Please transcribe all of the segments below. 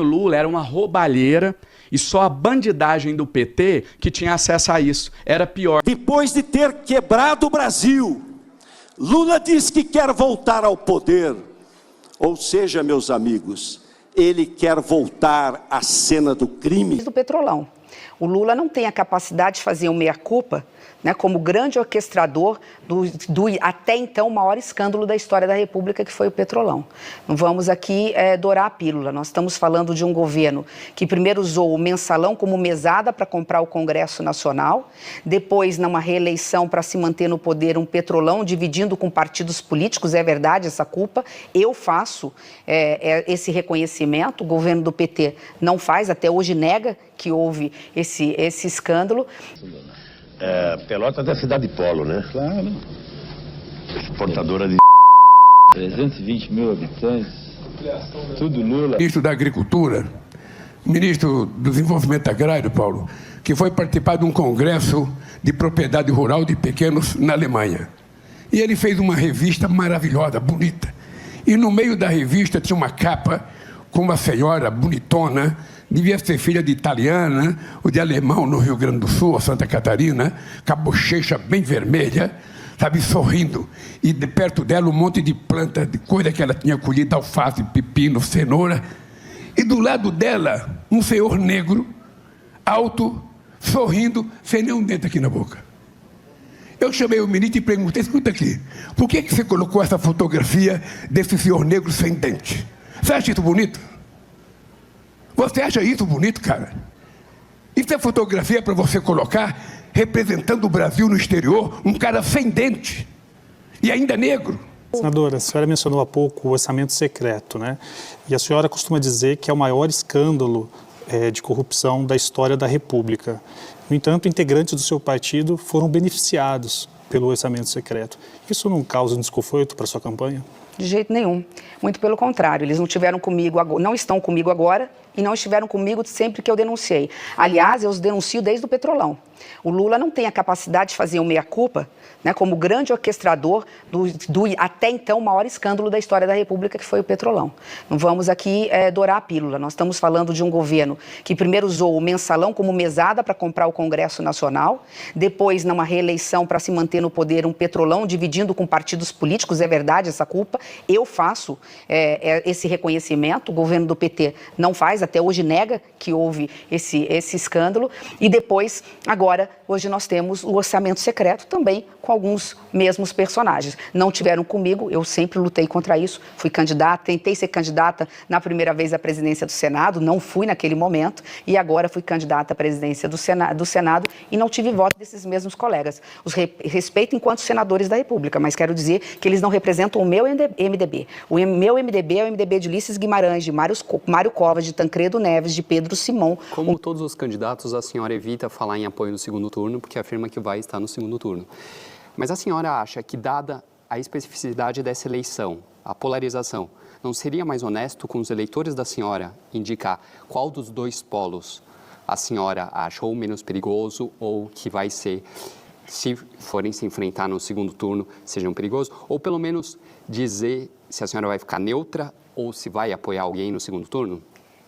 Lula era uma roubalheira e só a bandidagem do PT que tinha acesso a isso. Era pior. Depois de ter quebrado o Brasil, Lula diz que quer voltar ao poder. Ou seja, meus amigos, ele quer voltar à cena do crime. Do Petrolão. O Lula não tem a capacidade de fazer um meia-culpa, né, como grande orquestrador do até então maior escândalo da história da República, que foi o Petrolão. Não vamos aqui dourar a pílula. Nós estamos falando de um governo que primeiro usou o mensalão como mesada para comprar o Congresso Nacional, depois, numa reeleição para se manter no poder, um Petrolão dividindo com partidos políticos. É verdade essa culpa. Eu faço esse reconhecimento. O governo do PT não faz, até hoje nega que houve esse escândalo. Pelotas é cidade polo, né? Claro. Exportadora de 320 mil habitantes, tudo Lula. Ministro da Agricultura, ministro do Desenvolvimento Agrário, Paulo, que foi participar de um congresso de propriedade rural de pequenos na Alemanha. E ele fez uma revista maravilhosa, bonita. E no meio da revista tinha uma capa com uma senhora bonitona, devia ser filha de italiana ou de alemão no Rio Grande do Sul, ou Santa Catarina, com a bochecha bem vermelha, sabe, sorrindo. E de perto dela um monte de planta, de coisa que ela tinha colhido, alface, pepino, cenoura. E do lado dela, um senhor negro, alto, sorrindo, sem nenhum dente aqui na boca. Eu chamei o ministro e perguntei: escuta aqui, por que você colocou essa fotografia desse senhor negro sem dente? Você acha isso bonito? Você acha isso bonito, cara? Isso é fotografia para você colocar representando o Brasil no exterior, um cara sem dente e ainda negro. Senadora, a senhora mencionou há pouco o orçamento secreto, né? E a senhora costuma dizer que é o maior escândalo de corrupção da história da República. No entanto, integrantes do seu partido foram beneficiados pelo orçamento secreto. Isso não causa um desconforto para a sua campanha? De jeito nenhum. Muito pelo contrário, eles não estiveram comigo, não estão comigo agora e não estiveram comigo sempre que eu denunciei. Aliás, eu os denuncio desde o Petrolão. O Lula não tem a capacidade de fazer um meia-culpa, né, como grande orquestrador do até então maior escândalo da história da República, que foi o Petrolão. Não vamos aqui dourar a pílula. Nós estamos falando de um governo que primeiro usou o mensalão como mesada para comprar o Congresso Nacional, depois, numa reeleição para se manter no poder, um Petrolão dividindo com partidos políticos. É verdade essa culpa. Eu faço esse reconhecimento. O governo do PT não faz, até hoje nega que houve esse escândalo. E depois, agora, hoje nós temos o orçamento secreto também com alguns mesmos personagens. Não tiveram comigo, eu sempre lutei contra isso, fui candidata, tentei ser candidata na primeira vez à presidência do Senado, não fui naquele momento, e agora fui candidata à presidência do Senado e não tive voto desses mesmos colegas. Os respeito enquanto senadores da República, mas quero dizer que eles não representam o meu MDB. O meu MDB é o MDB de Ulisses Guimarães, de Mário Covas, de Tancredo Neves, de Pedro Simão. Como todos os candidatos, a senhora evita falar em apoio no segundo turno, porque afirma que vai estar no segundo turno. Mas a senhora acha que, dada a especificidade dessa eleição, a polarização, não seria mais honesto com os eleitores da senhora indicar qual dos dois polos a senhora acha ou menos perigoso ou que vai ser, se forem se enfrentar no segundo turno, sejam perigosos? Ou pelo menos dizer se a senhora vai ficar neutra ou se vai apoiar alguém no segundo turno?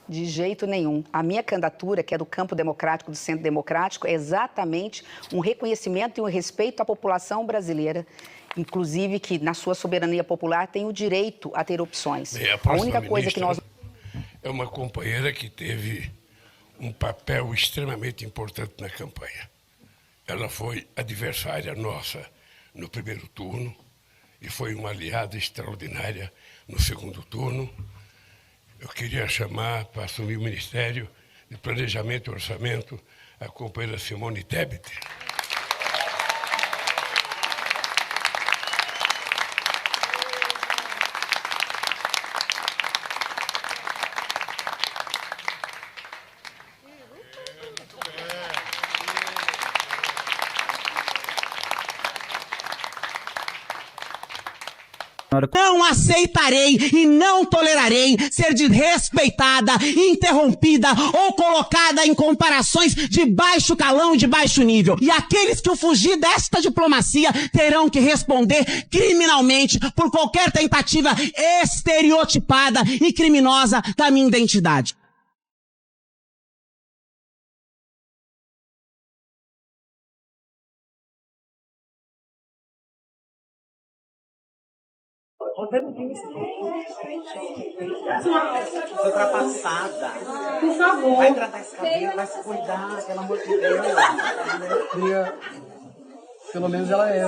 De jeito nenhum. A minha candidatura, que é do campo democrático, do centro democrático, é exatamente um reconhecimento e um respeito à população brasileira, inclusive que na sua soberania popular tem o direito a ter opções. A única coisa que nós... É uma companheira que teve um papel extremamente importante na campanha. Ela foi adversária nossa no primeiro turno e foi uma aliada extraordinária no segundo turno. Eu queria chamar para assumir o Ministério de Planejamento e Orçamento a companheira Simone Tebet. Não aceitarei e não tolerarei ser desrespeitada, interrompida ou colocada em comparações de baixo calão e de baixo nível. E aqueles que fugir desta diplomacia terão que responder criminalmente por qualquer tentativa estereotipada e criminosa da minha identidade. Ultrapassada. Por favor. Vai tratar esse cabelo, vai se cuidar, pelo amor de Deus. Pelo menos ela é.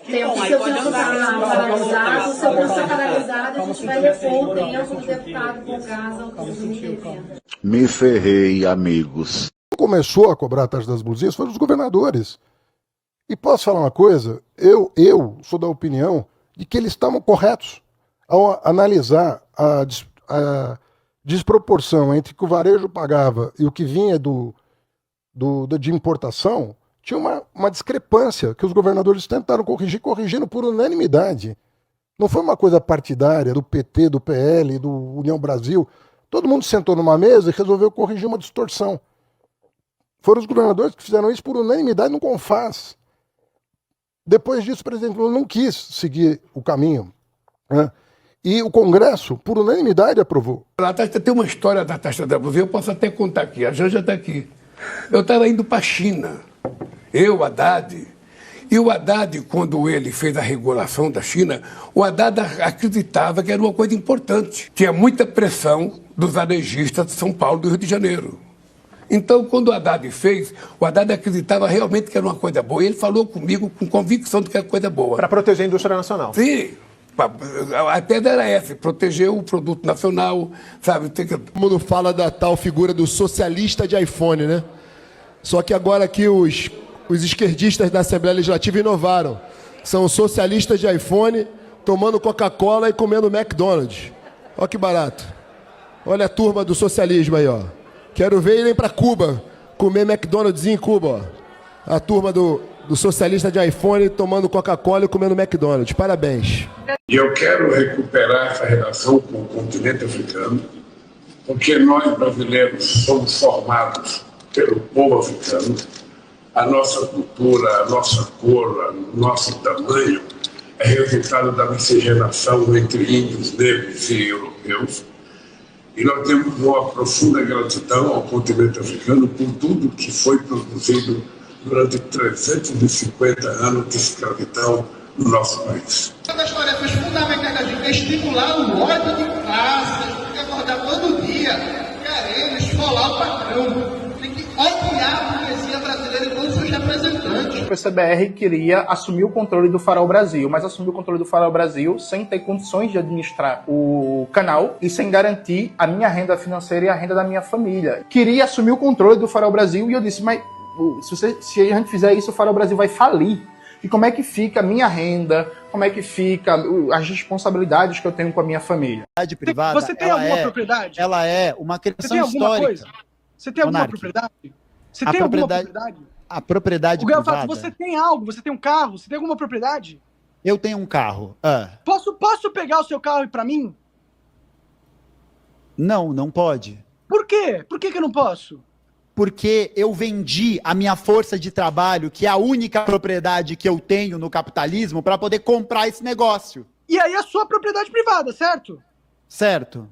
Que bom, aí Seu pode tempo andar. está paralisado, seu tempo está paralisado, a gente vai repor o tempo do deputado Bogás ao todo do evento. Me ferrei, amigos. Começou a cobrar a taxa das blusinhas foram os governadores. E posso falar uma coisa? Eu sou da opinião de que eles estavam corretos ao analisar a desproporção entre o que o varejo pagava e o que vinha de importação. Tinha uma discrepância que os governadores tentaram corrigindo por unanimidade. Não foi uma coisa partidária do PT, do PL, do União Brasil. Todo mundo sentou numa mesa e resolveu corrigir uma distorção. Foram os governadores que fizeram isso por unanimidade no CONFAS. Depois disso, o presidente Lula não quis seguir o caminho, né? E o Congresso, por unanimidade, aprovou. Tem uma história da taxa da blusinha, eu posso até contar aqui. A Janja está aqui. Eu estava indo para a China. Eu, Haddad. E o Haddad, quando ele fez a regulação da China, o Haddad acreditava que era uma coisa importante. Tinha muita pressão dos varejistas de São Paulo e do Rio de Janeiro. Então, quando o Haddad fez, o Haddad acreditava realmente que era uma coisa boa. E ele falou comigo com convicção de que era coisa boa. Para proteger a indústria nacional. Sim. A tese era essa, proteger o produto nacional, sabe? Todo mundo fala da tal figura do socialista de iPhone, né? Só que agora aqui os esquerdistas da Assembleia Legislativa inovaram. São socialistas de iPhone, tomando Coca-Cola e comendo McDonald's. Olha que barato. Olha a turma do socialismo aí, ó. Quero ver irem para Cuba, comer McDonald's em Cuba, ó. A turma do socialista de iPhone tomando Coca-Cola e comendo McDonald's. Parabéns. E eu quero recuperar essa relação com o continente africano, porque nós brasileiros somos formados pelo povo africano. A nossa cultura, a nossa cor, o nosso tamanho é resultado da miscigenação entre índios, negros e europeus. E nós temos uma profunda gratidão ao continente africano por tudo que foi produzido durante 350 anos de escravidão no nosso país. Uma das tarefas fundamentais da gente é estimular o ódio de classe, tem que acordar todo dia, querendo esfolar o patrão. Tem que odiar a burguesia brasileira e todos os seus representantes. O PCBR queria assumir o controle do Farol Brasil, mas assumiu o controle do Farol Brasil sem ter condições de administrar o canal e sem garantir a minha renda financeira e a renda da minha família. Queria assumir o controle do Farol Brasil e eu disse, mas se a gente fizer isso, o Farol Brasil vai falir. E como é que fica a minha renda? Como é que fica as responsabilidades que eu tenho com a minha família? Privada, você tem alguma propriedade? Ela é uma criação histórica. Coisa? Você tem alguma propriedade? Você tem alguma propriedade? A propriedade privada. Você tem algo? Você tem um carro? Você tem alguma propriedade? Eu tenho um carro. Posso pegar o seu carro e ir pra mim? Não pode. Por quê? Por que eu não posso? Porque eu vendi a minha força de trabalho, que é a única propriedade que eu tenho no capitalismo, para poder comprar esse negócio. E aí é sua propriedade privada, certo? Certo.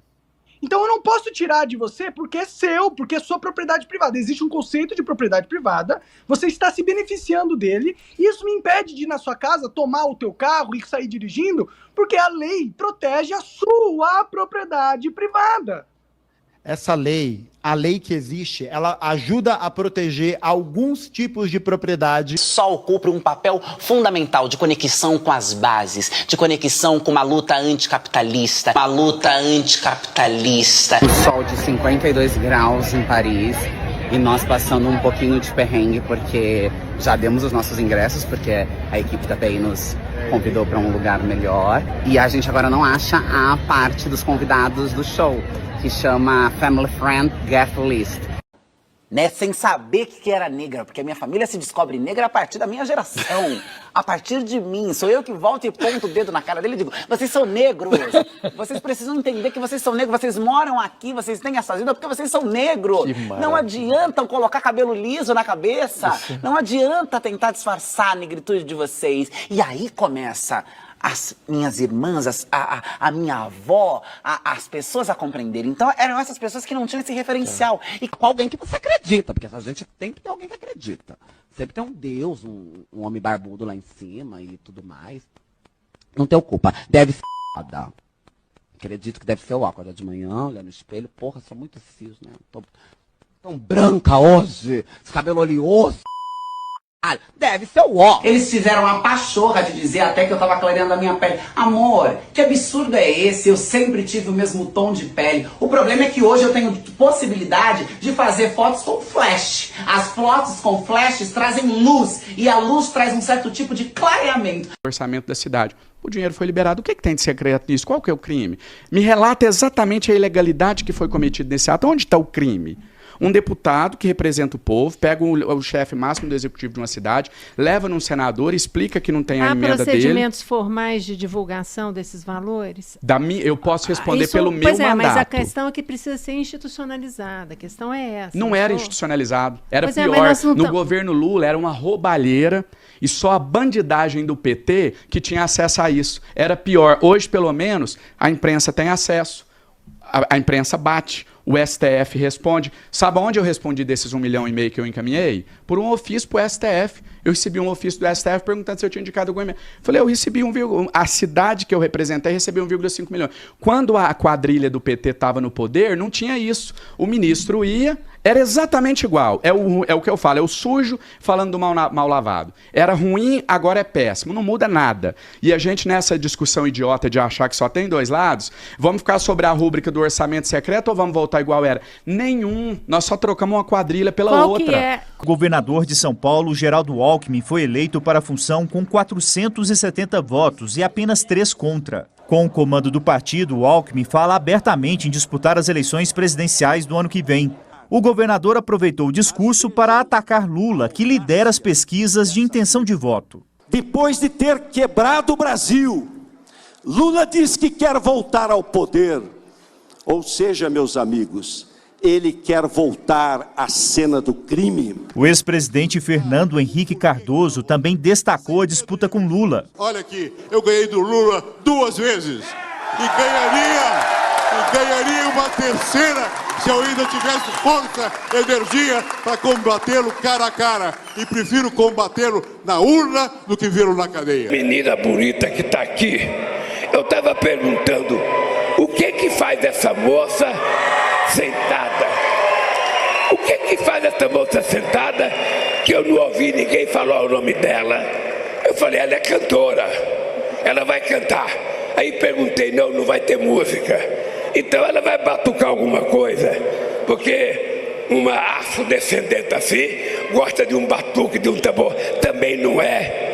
Então eu não posso tirar de você porque é seu, porque é sua propriedade privada. Existe um conceito de propriedade privada, você está se beneficiando dele, e isso me impede de ir na sua casa, tomar o teu carro e sair dirigindo, porque a lei protege a sua propriedade privada. Essa lei, a lei que existe, ela ajuda a proteger alguns tipos de propriedade. O Sol cumpre um papel fundamental de conexão com as bases, de conexão com uma luta anticapitalista. Uma luta anticapitalista. O sol de 52 graus em Paris e nós passando um pouquinho de perrengue porque já demos os nossos ingressos, porque a equipe da PI nos convidou para um lugar melhor. E a gente agora não acha a parte dos convidados do show, que chama Family Friend Guest List. Né, sem saber que era negra, porque a minha família se descobre negra a partir da minha geração, a partir de mim. Sou eu que volto e ponto o dedo na cara dele e digo, vocês são negros, vocês precisam entender que vocês são negros, vocês moram aqui, vocês têm essa vida porque vocês são negros. Não adianta colocar cabelo liso na cabeça, não adianta tentar disfarçar a negritude de vocês. E aí começa as minhas irmãs, a minha avó, as pessoas a compreenderem. Então eram essas pessoas que não tinham esse referencial. E com alguém que você acredita, porque a gente tem que ter alguém que acredita. Sempre tem um Deus, um homem barbudo lá em cima e tudo mais. Não tenho culpa. Deve ser foda. Acredito que deve ser o óculos de manhã, olha no espelho. Porra, são muito fios, né? Tô tão branca hoje. Esse cabelo oleoso. Deve ser o ó. Eles fizeram uma pachorra de dizer até que eu tava clareando a minha pele. Amor, que absurdo é esse? Eu sempre tive o mesmo tom de pele. O problema é que hoje eu tenho possibilidade de fazer fotos com flash. As fotos com flashes trazem luz e a luz traz um certo tipo de clareamento. Orçamento da cidade. O dinheiro foi liberado. O que tem de secreto nisso? Qual que é o crime? Me relata exatamente a ilegalidade que foi cometida nesse ato. Onde está o crime? Um deputado que representa o povo, pega o chefe máximo do executivo de uma cidade, leva num senador, explica que não tem a emenda dele. Há procedimentos formais de divulgação desses valores? Eu posso responder pelo meu mandato. Mas a questão é que precisa ser institucionalizada. A questão é essa. Não era institucionalizado. Era Pois pior. No governo Lula era uma roubalheira e só a bandidagem do PT que tinha acesso a isso. Era pior. Hoje, pelo menos, a imprensa tem acesso. A imprensa bate. O STF responde. Sabe onde eu respondi desses 1,5 milhão que eu encaminhei? Por um ofício para o STF. Eu recebi um ofício do STF perguntando se eu tinha indicado alguma emenda. Falei, eu recebi a cidade que eu representei recebeu 1,5 milhões. Quando a quadrilha do PT estava no poder, não tinha isso. O ministro ia, era exatamente igual. É o que eu falo, é o sujo falando do mal lavado. Era ruim, agora é péssimo. Não muda nada. E a gente, nessa discussão idiota de achar que só tem dois lados, vamos ficar sobre a rúbrica do orçamento secreto ou vamos voltar igual era? Nenhum. Nós só trocamos uma quadrilha pela outra. O governador de São Paulo, Geraldo Alckmin, foi eleito para a função com 470 votos e apenas 3 contra. Com o comando do partido, o Alckmin fala abertamente em disputar as eleições presidenciais do ano que vem. O governador aproveitou o discurso para atacar Lula, que lidera as pesquisas de intenção de voto. Depois de ter quebrado o Brasil, Lula diz que quer voltar ao poder. Ou seja, meus amigos, ele quer voltar à cena do crime. O ex-presidente Fernando Henrique Cardoso também destacou a disputa com Lula. Olha aqui, eu ganhei do Lula 2 vezes e ganharia uma terceira se eu ainda tivesse força, energia para combatê-lo cara a cara. E prefiro combatê-lo na urna do que vê-lo na cadeia. Menina bonita que está aqui, eu estava perguntando o que faz essa moça sentada? O que faz essa moça sentada que eu não ouvi ninguém falar o nome dela? Eu falei, ela é cantora, ela vai cantar. Aí perguntei, não vai ter música. Então ela vai batucar alguma coisa, porque uma afrodescendente assim gosta de um batuque, de um tambor. Também não é.